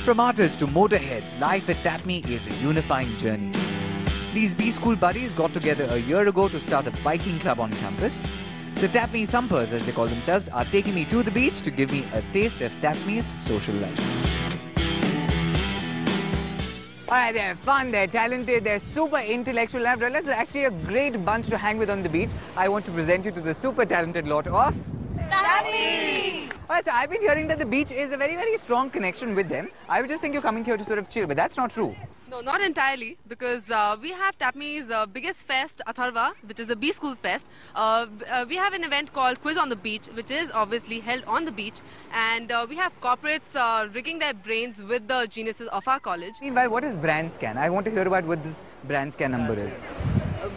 From artists to motorheads, life at Tapney is a unifying journey. These B-School buddies got together a year ago to start a biking club on campus. The Tapney Thumpers, as they call themselves, are taking me to the beach to give me a taste of Tapney's social life. Alright, they're fun, they're talented, they're super intellectual, and I've realized they're actually a great bunch to hang with on the beach. I want to present you to the super talented lot of... Tapney! Alright, so I've been hearing that the beach is a very, very strong connection with them. I would just think you're coming here to sort of chill, but that's not true. No, not entirely, because we have Tapney's biggest fest, Atharva, which is the B-School fest. We have an event called Quiz on the Beach, which is obviously held on the beach. And we have corporates rigging their brains with the geniuses of our college. Meanwhile, what is BrandScan? I want to hear about what this BrandScan number is.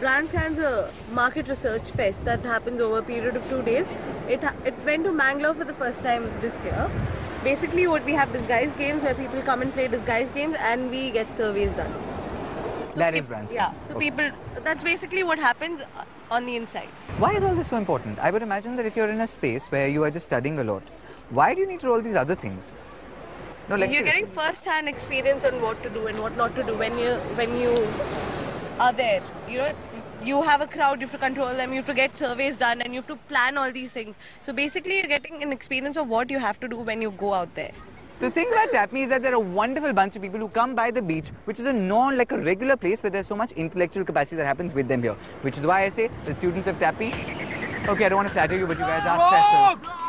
BrandScan's a market research fest that happens over a period of 2 days. It went to Mangalore for the first time this year. Basically, what we have disguise games where people come and play disguise games and we get surveys done. So that is BrandScan. Yeah, so okay. That's basically what happens on the inside. Why is all this so important? I would imagine that if you're in a space where you are just studying a lot, why do you need to roll these other things? No, you're getting first-hand experience on what to do and what not to do when you are there. You know, you have a crowd, you have to control them, you have to get surveys done, and you have to plan all these things. So basically, you're getting an experience of what you have to do when you go out there. The thing about Tapney is that there are a wonderful bunch of people who come by the beach, which is a regular place where there's so much intellectual capacity that happens with them here. Which is why I say the students of Tapney. Okay, I don't want to flatter you, but you guys are special.